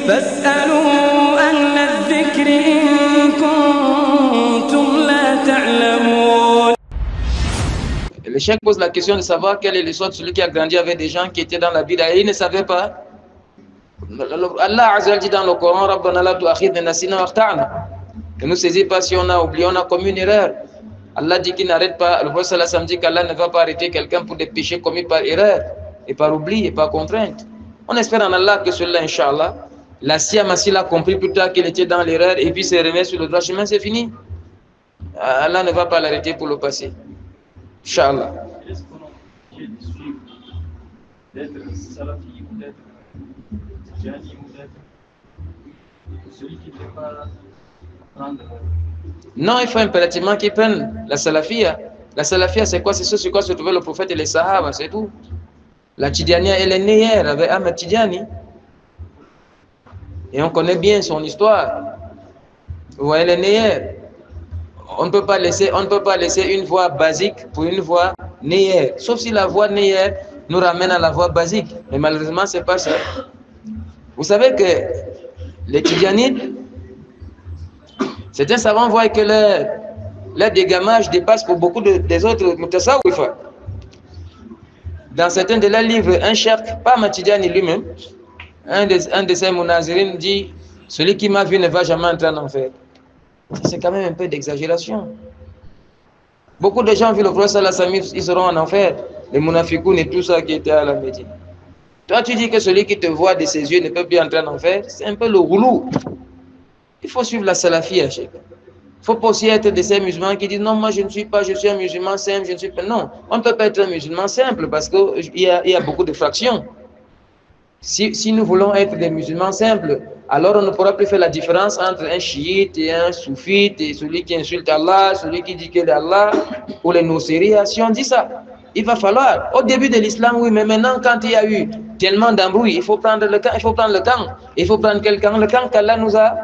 فاسألوا أهل الذكر إن كنتم لا تعلمون. Le cheikh pose la question de savoir quelle est l'histoire de celui qui a grandi avec des gens qui étaient dans la Bible et il ne savait pas. Allah Azza wa Jalla dit dans le Coran, Rabbana la tu'akhidhna nasina wa akhta'na. Ne nous saisis pas si on a oublié, on a commis une erreur. Allah dit qu'il n'arrête pas. Le prophète sallallahu alayhi wa sallam dit qu'Allah ne va pas arrêter quelqu'un pour des péchés commis par erreur et par oubli et par contrainte. On espère en Allah que cela, Inch'Allah, la Siyam s'il a compris plus tard qu'il était dans l'erreur et puis se remet sur le droit chemin, c'est fini. Allah ne va pas l'arrêter pour le passé. Inch'Allah. Est-ce qu'on est obligé de suivre, d'être salafi ou d'être tijani ou d'être celui qui ne peut pas prendre... Non, il faut impérativement qu'ils prennent la salafia. La salafia, c'est quoi? C'est ce sur quoi se trouvaient le prophète et les sahaba, c'est tout. La Tidjania, elle est née hier avec Ahmed Tidjani. Et on connaît bien son histoire. Vous voyez, elle est née hier. On ne peut pas laisser une voie basique pour une voie née hier. Sauf si la voie née hier nous ramène à la voie basique. Mais malheureusement, ce n'est pas ça. Vous savez que les Tidjanites, certains savants voient que leur dégamage dépasse pour beaucoup des autres mutasawwifa. Dans certains de leurs livres, un cheikh, pas Matidjani lui-même, un de ses munazirines dit « Celui qui m'a vu ne va jamais entrer en enfer ». C'est quand même un peu d'exagération. Beaucoup de gens ont vu le prophète sallallahu alayhi wa sallam, ils seront en enfer. Les munafikoun et tout ça qui était à la Médine. Toi, tu dis que celui qui te voit de ses yeux ne peut plus entrer en enfer. C'est un peu le roulou. Il faut suivre la salafia, cheikh. Il ne faut pas aussi être de ces musulmans qui disent non, moi je ne suis pas, je suis un musulman simple, je ne suis pas. Non, on ne peut pas être un musulman simple parce qu'il y a beaucoup de fractions. Si nous voulons être des musulmans simples, alors on ne pourra plus faire la différence entre un chiite et un soufite, et celui qui insulte Allah, celui qui dit qu'il est Allah, ou les nocéria. Si on dit ça, il va falloir, au début de l'islam, oui, mais maintenant, quand il y a eu tellement d'embrouilles, il faut prendre le camp, il faut prendre le camp. Il faut prendre quel camp? Le camp qu'Allah nous a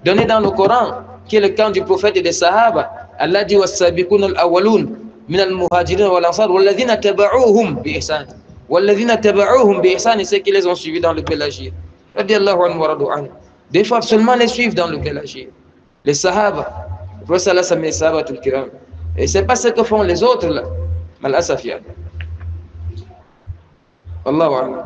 donné dans le Coran, qui est le camp du prophète et des sahaba. Allah dit was-sabiqun al-awwalun min al-muhajirin wal-ansar walladhina tabauhum bi ihsan. Walladhina tabauhum bi ihsan, et ceux qui les ont suivis dans le bel agir. Radiyallahu anhu wa radu anhu. Des fois seulement les suivre dans le bel agir. Les sahaba, le prophète sallallahu alayhi wa sallam, les sahabatul kiram. Et c'est pas ce que font les autres là. Mal asaf ya. Wallahu a'lam.